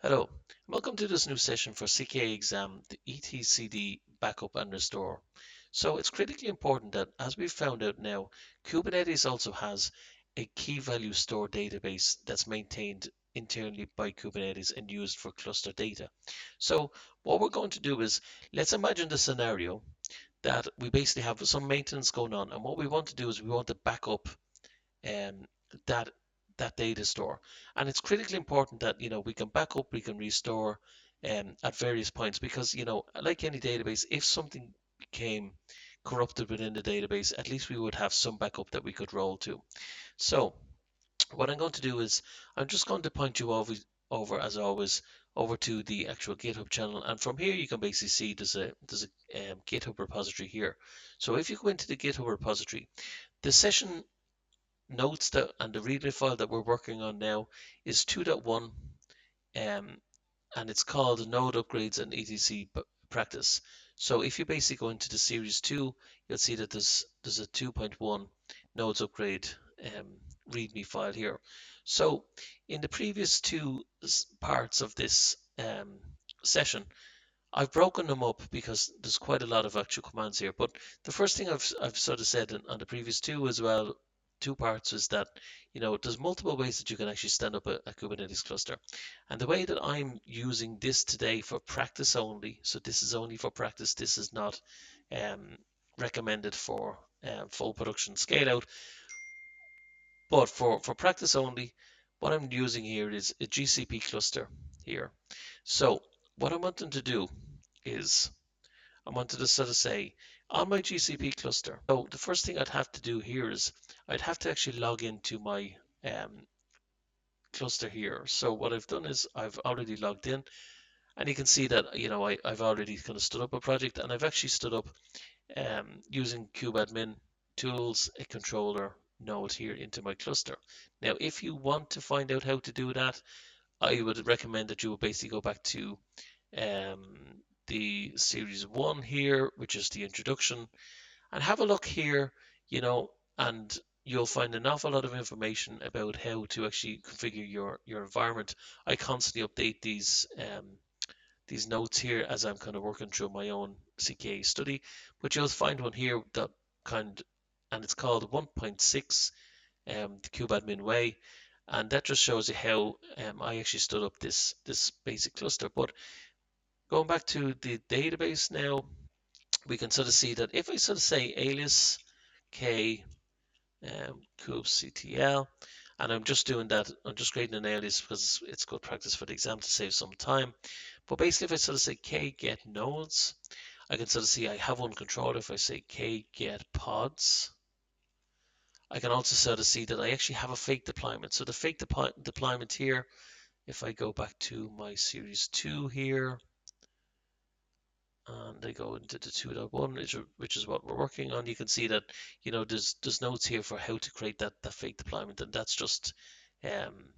Hello, welcome to this new session for CKA exam, the ETCD backup and restore. So it's critically important that, as we've found out now, Kubernetes also has a key value store database that's maintained internally by Kubernetes and used for cluster data. So what we're going to do is, let's imagine the scenario that we basically have some maintenance going on, and what we want to do is we want to back up um, that that data store. And it's critically important that we can back up, we can restore at various points because like any database, if something became corrupted within the database, at least we would have some backup that we could roll to. So what I'm going to do is I'm just going to point you over as always over to the actual GitHub channel, and from here you can basically see there's a GitHub repository here. So if you go into the GitHub repository, the session notes that and the readme file that we're working on now is 2.1, and it's called Node Upgrades and etc practice. So if you basically go into the series 2, you'll see that there's a 2.1 nodes upgrade um, readme file here. So in the previous two parts of this session, I've broken them up because there's quite a lot of actual commands here. But the first thing I've sort of said on the previous two as well, two parts, is that there's multiple ways that you can actually stand up a Kubernetes cluster. And the way that I'm using this today for practice only, so this is only for practice, this is not um, recommended for full production scale out, but for practice only, what I'm using here is a GCP cluster here. So what I'm wanting to do is I wanted to sort of say on my GCP cluster. So the first thing I'd have to do here is I'd have to actually log into my cluster here. So what I've done is I've already logged in, and you can see that I've already kind of stood up a project, and I've actually stood up using kubeadmin tools a controller node here into my cluster. Now, if you want to find out how to do that, I would recommend that you would basically go back to the series 1 here, which is the introduction, and have a look here, and you'll find an awful lot of information about how to actually configure your environment. I constantly update these notes here as I'm kind of working through my own CKA study, but you'll find one here that and it's called 1.6, the kubeadmin way, and that just shows you how I actually stood up this basic cluster. But going back to the database now, we can sort of see that if I sort of say alias k kubectl, and I'm just doing that, I'm just creating an alias because it's good practice for the exam to save some time. But basically, if I sort of say k get nodes, I can sort of see I have one controller. If I say k get pods, I can also sort of see that I actually have a fake deployment. So the fake deployment here, if I go back to my series 2 here, and I go into the 2.1, which is what we're working on, you can see that there's notes here for how to create that fake deployment, and that's just um,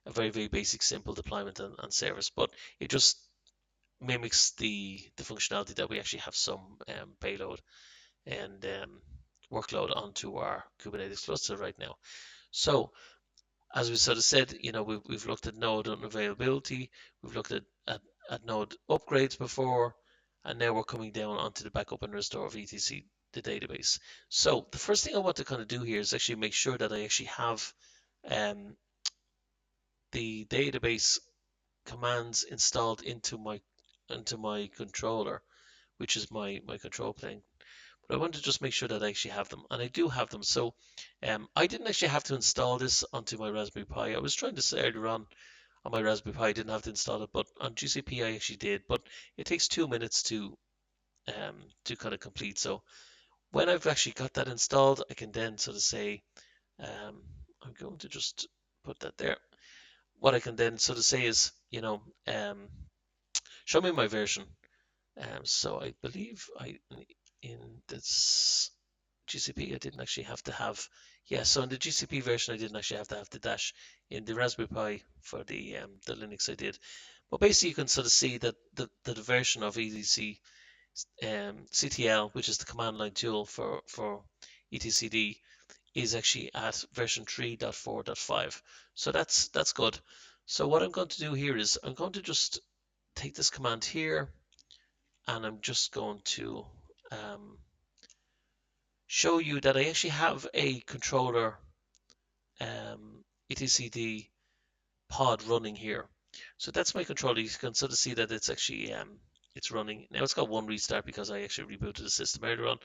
a very, very basic simple deployment and service, but it just mimics the functionality that we actually have some payload and workload onto our Kubernetes cluster right now. So as we sort of said, we've looked at node unavailability, we've looked at node upgrades before, and now we're coming down onto the backup and restore of etc, the database. So the first thing I want to kind of do here is actually make sure that I actually have um, the database commands installed into my controller, which is my control plane. But I want to just make sure that I actually have them, and I do have them. So I didn't actually have to install this onto my Raspberry Pi. I was trying to say earlier on my Raspberry Pi, I didn't have to install it, but on GCP I actually did. But it takes 2 minutes to kind of complete. So when I've actually got that installed, I can then sort of say, I'm going to just put that there. What I can then sort of say is, show me my version. So I believe in this GCP I didn't actually have to have, yeah, so in the GCP version I didn't actually have to have the dash. In the Raspberry Pi for the Linux I did. But basically you can sort of see that the version of ETC CTL, which is the command line tool for ETCD, is actually at version 3.4.5. So that's good. So what I'm going to do here is I'm going to just take this command here, and I'm just going to show you that I actually have a controller ETCD pod running here. So that's my controller. You can sort of see that it's actually it's running. Now it's got one restart because I actually rebooted the system earlier on,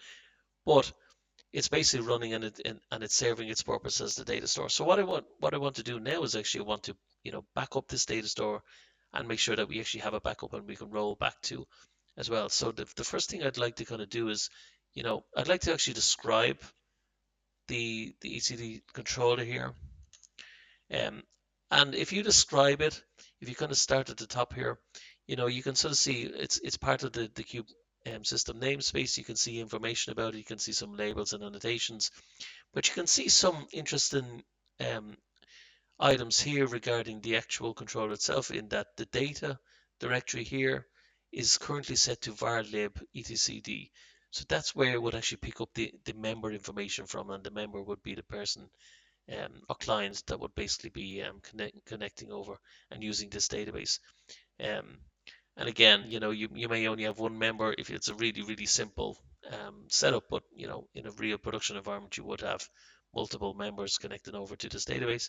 but it's basically running and it's serving its purpose as the data store. So what I want to do now is actually I want to back up this data store and make sure that we actually have a backup and we can roll back to as well. So the first thing I'd like to kind of do is I'd like to actually describe the ECD controller here. Um, and if you describe it, if you kind of start at the top here, you can sort of see it's part of the Cube system namespace. You can see information about it. You can see some labels and annotations, but you can see some interesting um, items here regarding the actual controller itself, in that the data directory here is currently set to varlib etcd. So that's where it would actually pick up the member information from, and the member would be the person or clients that would basically be connecting over and using this database. Um, and again, you may only have one member if it's a really, really simple setup, but in a real production environment, you would have multiple members connecting over to this database,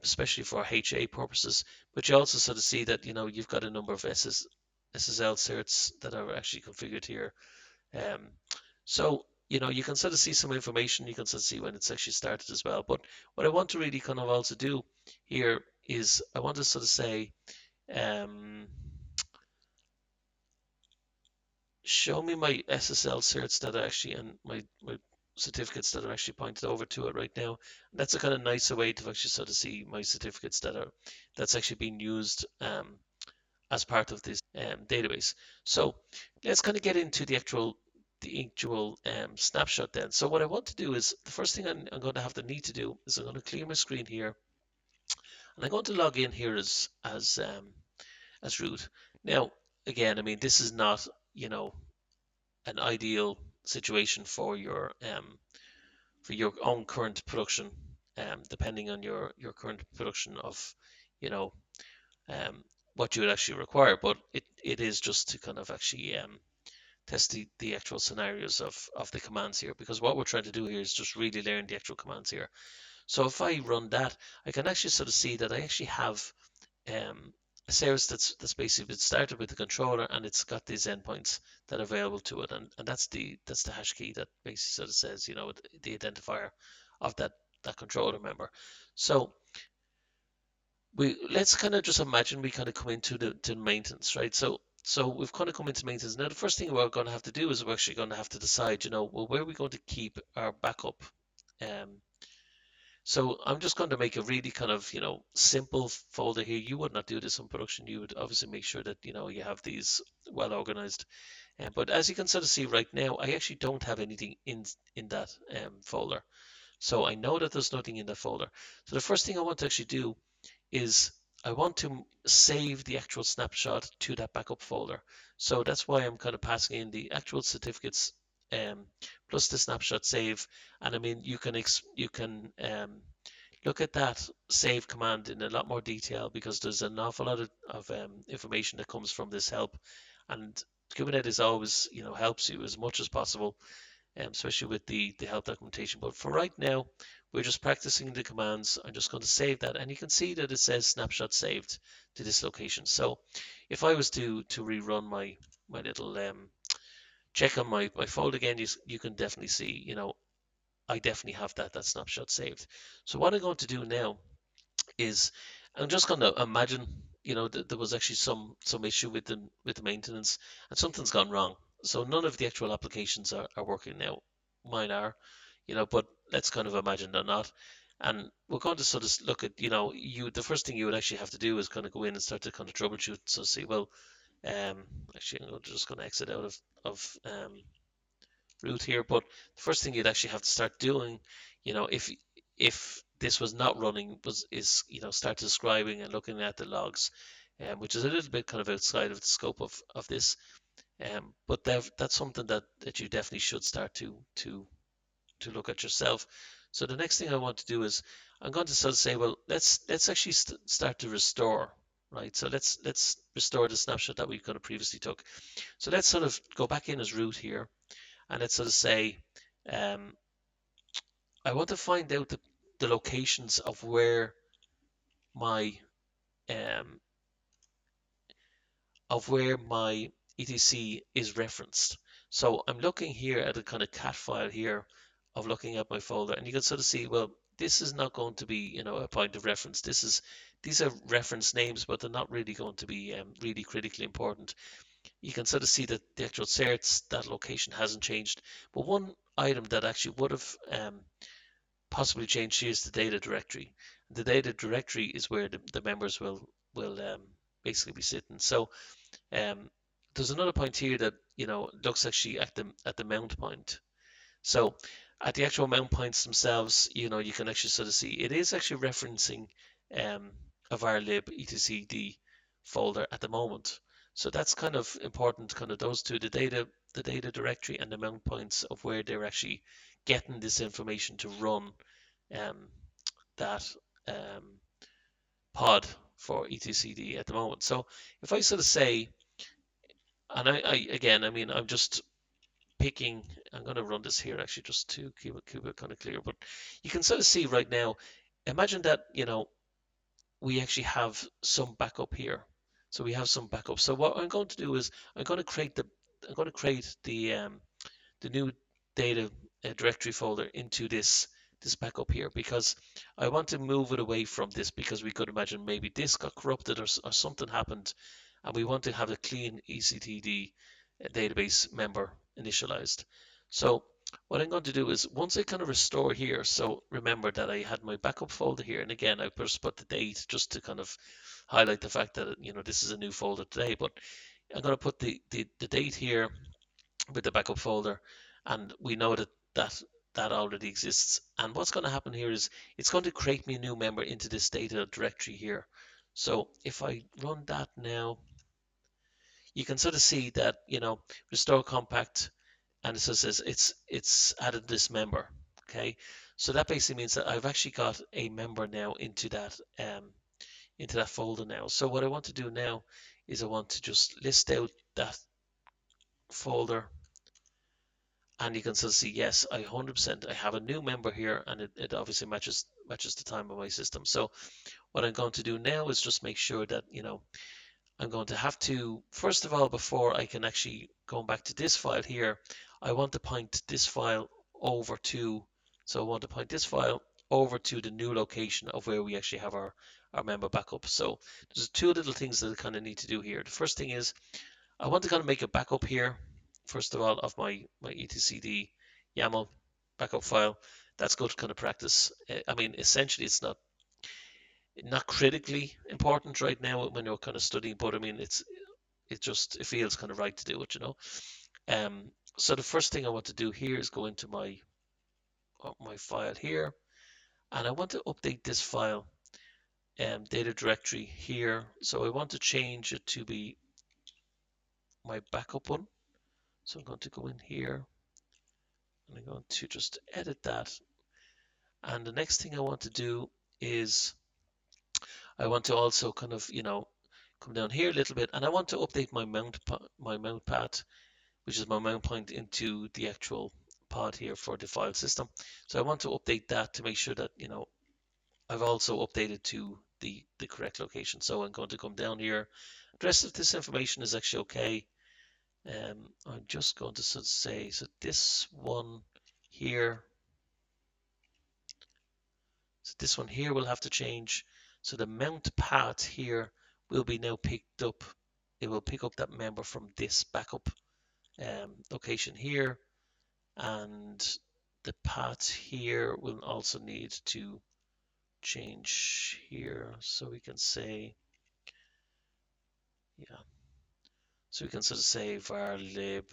especially for HA purposes. But you also sort of see that, you've got a number of SSL certs that are actually configured here. Um, so, you can sort of see some information. You can sort of see when it's actually started as well. But what I want to really kind of also do here is I want to sort of say, um, show me my SSL certs that are actually, and my certificates that are actually pointed over to it right now. And that's a kind of nicer way to actually sort of see my certificates that's actually being used as part of this database. So let's kind of get into the actual snapshot then. So what I want to do is, the first thing I'm going to have to need to do is I'm going to clear my screen here, and I'm going to log in here as root. Now, again, I mean, this is not, an ideal situation for your own current production, depending on your current production of, you know, um, what you would actually require. But it is just to kind of actually test the actual scenarios of the commands here, because what we're trying to do here is just really learn the actual commands here. So if I run that, I can actually sort of see that I actually have a service that's basically been started with the controller, and it's got these endpoints that are available to it, and that's the hash key that basically sort of says, the identifier of that controller member. So let's kind of just imagine we kind of come into the maintenance, right? So we've kind of come into maintenance. Now the first thing we're going to have to do is we're actually going to have to decide, well, where are we going to keep our backup? Um, so I'm just going to make a really kind of, simple folder here. You would not do this in production. You would obviously make sure that, you have these well organized. But as you can sort of see right now, I actually don't have anything in that folder. So I know that there's nothing in that folder. So the first thing I want to actually do is I want to save the actual snapshot to that backup folder. So that's why I'm kind of passing in the actual certificates plus the snapshot save. And I mean, you can look at that save command in a lot more detail, because there's an awful lot of information that comes from this help. And Kubernetes always, helps you as much as possible, especially with the help documentation. But for right now, we're just practicing the commands. I'm just going to save that, and you can see that it says snapshot saved to this location. So if I was to rerun my little check on my folder again, you can definitely see, I definitely have that snapshot saved. So what I'm going to do now is I'm just going to imagine, that there was actually some issue with the maintenance, and something's gone wrong. So none of the actual applications are working now. Mine are, but let's kind of imagine they're not. And we're going to sort of look at, the first thing you would actually have to do is kind of go in and start to kind of troubleshoot. So see, well, actually, I'm just going to exit out of root here. But the first thing you'd actually have to start doing, if this was not running, is start describing and looking at the logs, which is a little bit kind of outside of the scope of this. But that's something that you definitely should start to look at yourself. So the next thing I want to do is I'm going to sort of say, well, let's actually start to restore, right? So let's restore the snapshot that we kind of previously took. So let's sort of go back in as root here, and let's sort of say, um, I want to find out the locations of where my um, etc is referenced. So I'm looking here at a kind of cat file here of looking at my folder, and you can sort of see, well, this is not going to be, a point of reference. These are reference names, but they're not really going to be really critically important. You can sort of see that the actual certs, that location hasn't changed. But one item that actually would have possibly changed here is the data directory. The data directory is where the members will basically be sitting. So um, there's another point here that looks actually at the mount point. So at the actual mount points themselves, you can actually sort of see it is actually referencing um, a varlib etcd folder at the moment. So that's kind of important, kind of those two, the data directory and the mount points of where they're actually getting this information to run um, that um, pod for etcd at the moment. So if I sort of say, and again, I mean, I'm just picking, I'm going to run this here actually just to keep it kind of clear, but you can sort of see right now, imagine that, we actually have some backup here. So we have some backup. So what I'm going to do is I'm going to create the new data directory folder into this backup here, because I want to move it away from this, because we could imagine maybe this got corrupted, or something happened, and we want to have a clean ETCD database member initialized. So what I'm going to do is, once I kind of restore here, so remember that I had my backup folder here, and again I just put the date just to kind of highlight the fact that this is a new folder today, but I'm going to put the date here with the backup folder, and we know that already exists. And what's going to happen here is it's going to create me a new member into this data directory here. So if I run that now, you can sort of see that, restore compact, and it says it's added this member. Okay, so that basically means that I've actually got a member now into that folder now. So what I want to do now is I want to just list out that folder, and you can still see, yes, I 100% I have a new member here, and it obviously matches the time of my system. So what I'm going to do now is just make sure that I'm going to have to, first of all, before I can actually go back to this file here, I want to point this file over to, so I want to point this file over to the new location of where we actually have our member backup. So there's two little things that I kind of need to do here. The first thing is I want to kind of make a backup here, first of all, of my etcd YAML backup file. That's good to kind of practice. I mean, essentially, it's not critically important right now when you're kind of studying, but I mean, it feels kind of right to do it. So the first thing I want to do here is go into my file here, and I want to update this file data directory here. So I want to change it to be my backup one. So I'm going to go in here, and I'm going to just edit that. And the next thing I want to do is I want to also kind of, come down here a little bit, and I want to update my mount path, which is my mount point into the actual pod here for the file system. So I want to update that to make sure that, I've also updated to the correct location. So I'm going to come down here. The rest of this information is actually okay. I'm just going to sort of say, so this one here, will have to change. So the mount path here will be now picked up. It will pick up that member from this backup location here, and the path here will also need to change here. So we can say, yeah, so we can sort of say var lib,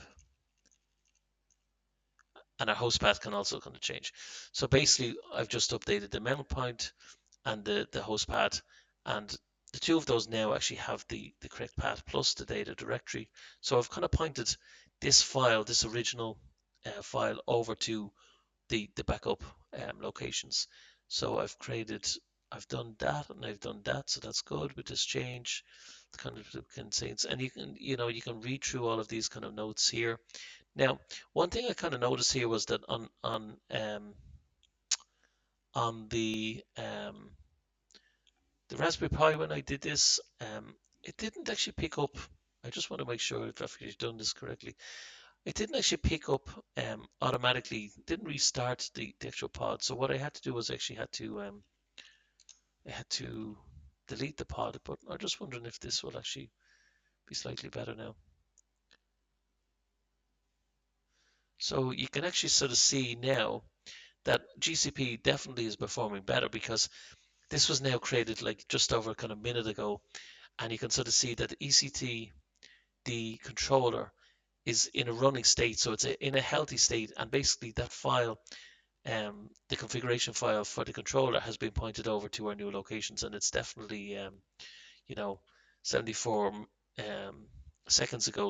and our host path can also kind of change. So basically, I've just updated the mount point and the host path, and the two of those now actually have the correct path plus the data directory. So I've kind of pointed this file, this original file, over to the backup locations. So I've done that and I've done that, so that's good with this change. The kind of contains, and you can read through all of these kind of notes here. Now, one thing I kind of noticed here was that on the Raspberry Pi when I did this, it didn't actually pick up. I just want to make sure if I've actually done this correctly. It didn't actually pick up automatically. Didn't restart the actual pod. So what I had to do was actually I had to delete the pod. But I'm just wondering if this will actually be slightly better now. So you can actually sort of see now that GCP definitely is performing better because this was now created like just over kind of a minute ago, and you can sort of see that the ECT, the controller, is in a running state, so it's in a healthy state, and basically that file, the configuration file for the controller has been pointed over to our new locations, and it's definitely, you know, 74 seconds ago.